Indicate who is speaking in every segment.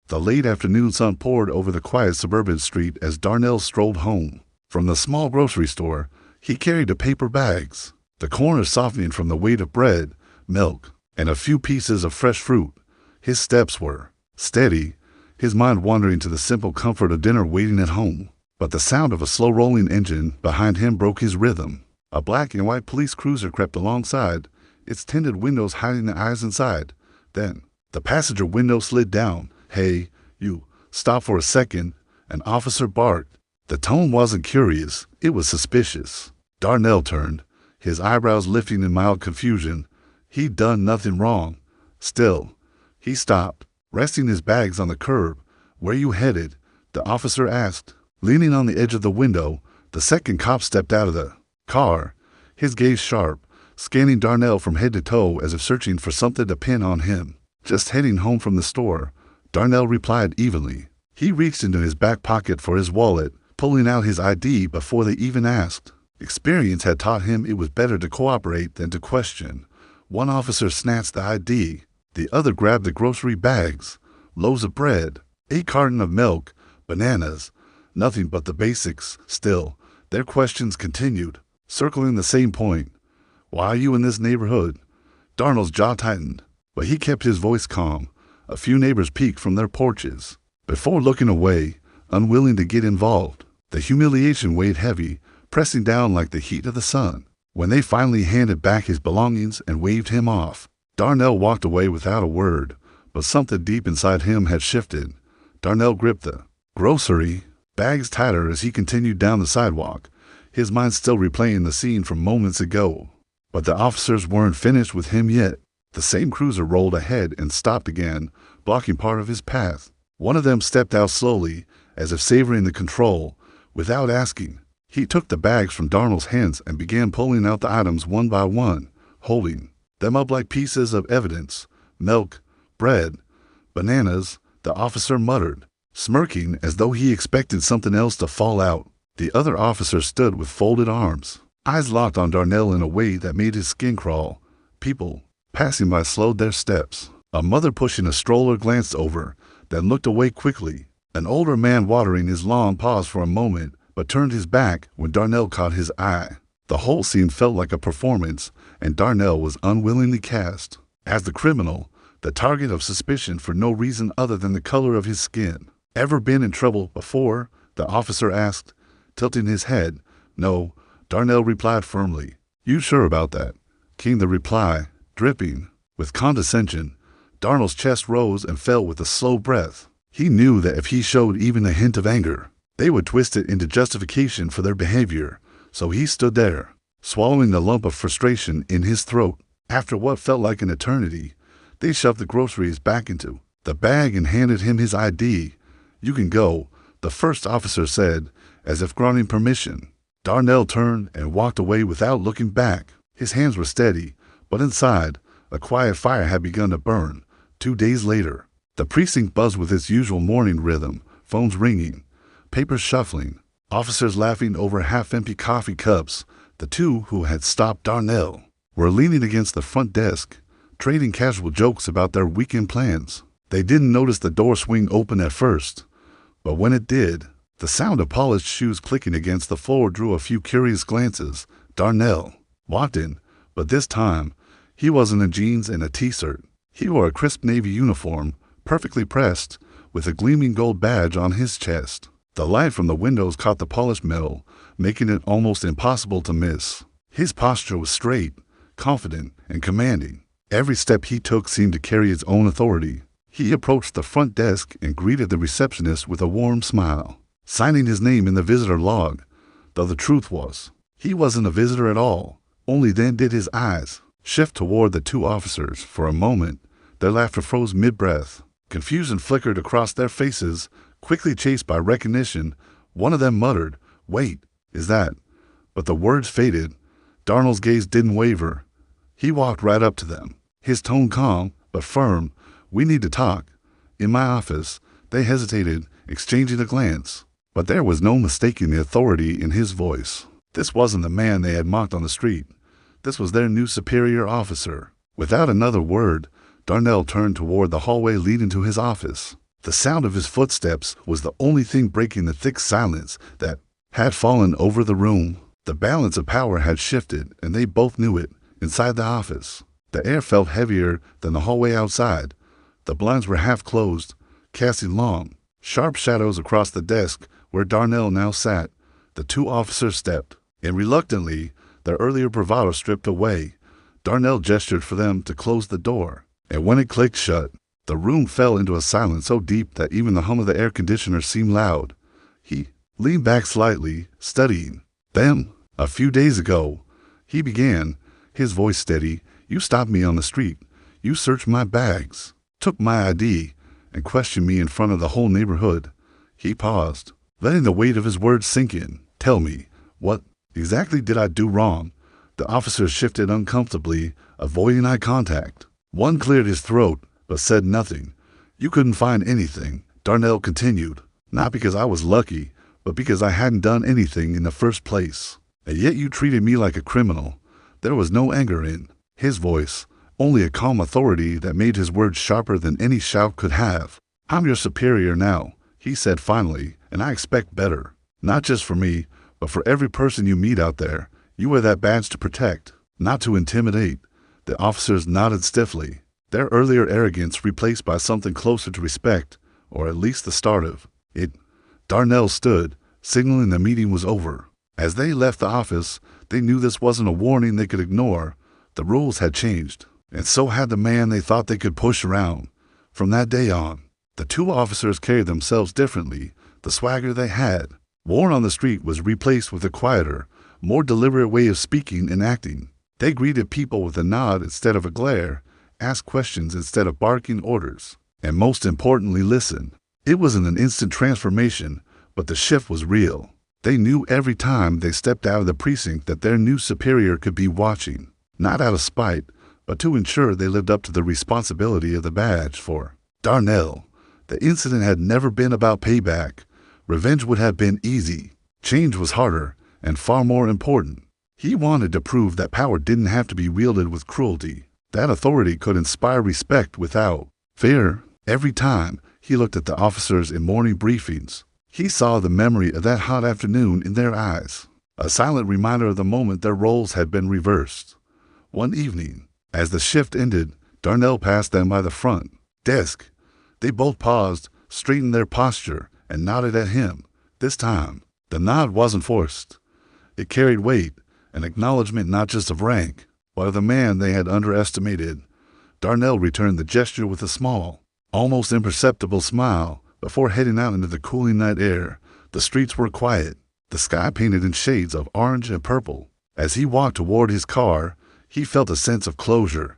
Speaker 1: The late afternoon sun poured over the quiet suburban street as Darnell strolled home. From the small grocery store, he carried the paper bags, the corners softening from the weight of bread, milk, and a few pieces of fresh fruit. His steps were steady, his mind wandering to the simple comfort of dinner waiting at home. But the sound of a slow-rolling engine behind him broke his rhythm. A black and white police cruiser crept alongside, its tinted windows hiding the eyes inside. Then, the passenger window slid down. "Hey, you, stop for a second," an officer barked. The tone wasn't curious, it was suspicious. Darnell turned, his eyebrows lifting in mild confusion. He'd done nothing wrong. Still, he stopped, resting his bags on the curb. "Where you headed?" the officer asked. Leaning on the edge of the window, the second cop stepped out of the car, his gaze sharp, scanning Darnell from head to toe as if searching for something to pin on him. "Just heading home from the store," Darnell replied evenly. He reached into his back pocket for his wallet, pulling out his ID before they even asked. Experience had taught him it was better to cooperate than to question. One officer snatched the ID, the other grabbed the grocery bags, loaves of bread, a carton of milk, bananas, nothing but the basics. Still, their questions continued, circling the same point. "Why are you in this neighborhood?" Darnell's jaw tightened, but he kept his voice calm. A few neighbors peeked from their porches, before looking away, unwilling to get involved. The humiliation weighed heavy, pressing down like the heat of the sun. When they finally handed back his belongings and waved him off, Darnell walked away without a word, but something deep inside him had shifted. Darnell gripped the grocery bags tighter as he continued down the sidewalk, his mind still replaying the scene from moments ago. But the officers weren't finished with him yet. The same cruiser rolled ahead and stopped again, blocking part of his path. One of them stepped out slowly, as if savoring the control. Without asking, he took the bags from Darnell's hands and began pulling out the items one by one, holding them up like pieces of evidence. "Milk, bread, bananas," the officer muttered, smirking as though he expected something else to fall out. The other officer stood with folded arms, eyes locked on Darnell in a way that made his skin crawl. People passing by slowed their steps. A mother pushing a stroller glanced over, then looked away quickly. An older man watering his lawn paused for a moment, but turned his back when Darnell caught his eye. The whole scene felt like a performance, and Darnell was unwillingly cast as the criminal, the target of suspicion for no reason other than the color of his skin. "Ever been in trouble before?" the officer asked, tilting his head. "No," Darnell replied firmly. "You sure about that?" came the reply, dripping with condescension. Darnell's chest rose and fell with a slow breath. He knew that if he showed even a hint of anger, they would twist it into justification for their behavior, so he stood there, swallowing the lump of frustration in his throat. After what felt like an eternity, they shoved the groceries back into the bag and handed him his ID. "You can go," the first officer said, as if granting permission. Darnell turned and walked away without looking back. His hands were steady, but inside, a quiet fire had begun to burn. 2 days later, the precinct buzzed with its usual morning rhythm, phones ringing, papers shuffling, officers laughing over half-empty coffee cups. The two who had stopped Darnell were leaning against the front desk, trading casual jokes about their weekend plans. They didn't notice the door swing open at first, but when it did, the sound of polished shoes clicking against the floor drew a few curious glances. Darnell walked in, but this time, he wasn't in jeans and a t-shirt. He wore a crisp navy uniform, perfectly pressed, with a gleaming gold badge on his chest. The light from the windows caught the polished metal, making it almost impossible to miss. His posture was straight, confident, and commanding. Every step he took seemed to carry its own authority. He approached the front desk and greeted the receptionist with a warm smile, signing his name in the visitor log, though the truth was, he wasn't a visitor at all. Only then did his eyes shift toward the two officers. For a moment, their laughter froze mid-breath. Confusion flickered across their faces, quickly chased by recognition. One of them muttered, "Wait, is that?" But the words faded. Darnell's gaze didn't waver. He walked right up to them, his tone calm but firm. "We need to talk." "In my office." They hesitated, exchanging a glance, but there was no mistaking the authority in his voice. This wasn't the man they had mocked on the street. This was their new superior officer. Without another word, Darnell turned toward the hallway leading to his office. The sound of his footsteps was the only thing breaking the thick silence that had fallen over the room. The balance of power had shifted, and they both knew it. Inside the office, the air felt heavier than the hallway outside. The blinds were half closed, casting long, sharp shadows across the desk where Darnell now sat. The two officers stepped, and reluctantly, their earlier bravado stripped away. Darnell gestured for them to close the door, and when it clicked shut, the room fell into a silence so deep that even the hum of the air conditioner seemed loud. He leaned back slightly, studying them. A few days ago, he began, his voice steady. You stopped me on the street. You searched my bags, took my ID, and questioned me in front of the whole neighborhood. He paused, letting the weight of his words sink in. Tell me, what exactly did I do wrong? The officers shifted uncomfortably, avoiding eye contact. One cleared his throat, but said nothing. You couldn't find anything, Darnell continued. Not because I was lucky, but because I hadn't done anything in the first place. And yet you treated me like a criminal. There was no anger in his voice, only a calm authority that made his words sharper than any shout could have. I'm your superior now, he said finally, and I expect better. Not just for me, but for every person you meet out there. You wear that badge to protect, not to intimidate. The officers nodded stiffly, their earlier arrogance replaced by something closer to respect, or at least the start of it. Darnell stood, signaling the meeting was over. As they left the office, they knew this wasn't a warning they could ignore. The rules had changed, and so had the man they thought they could push around. From that day on, the two officers carried themselves differently. The swagger they had worn on the street was replaced with a quieter, more deliberate way of speaking and acting. They greeted people with a nod instead of a glare, asked questions instead of barking orders, and most importantly, listened. It wasn't an instant transformation, but the shift was real. They knew every time they stepped out of the precinct that their new superior could be watching, not out of spite, but to ensure they lived up to the responsibility of the badge. For Darnell, the incident had never been about payback. Revenge would have been easy. Change was harder and far more important. He wanted to prove that power didn't have to be wielded with cruelty. That authority could inspire respect without fear. Every time he looked at the officers in morning briefings, he saw the memory of that hot afternoon in their eyes, a silent reminder of the moment their roles had been reversed. One evening, as the shift ended, Darnell passed them by the front desk. They both paused, straightened their posture, and nodded at him. This time, the nod wasn't forced. It carried weight, an acknowledgement not just of rank, but of the man they had underestimated. Darnell returned the gesture with a small, almost imperceptible smile. Before heading out into the cooling night air, the streets were quiet, the sky painted in shades of orange and purple. As he walked toward his car, he felt a sense of closure.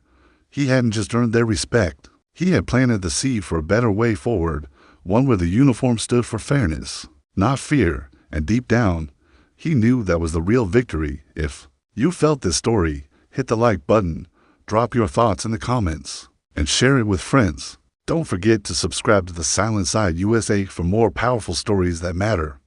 Speaker 1: He hadn't just earned their respect. He had planted the seed for a better way forward, one where the uniform stood for fairness, not fear, and deep down, he knew that was the real victory. If you felt this story, hit the like button, drop your thoughts in the comments, and share it with friends. Don't forget to subscribe to the Silent Side USA for more powerful stories that matter.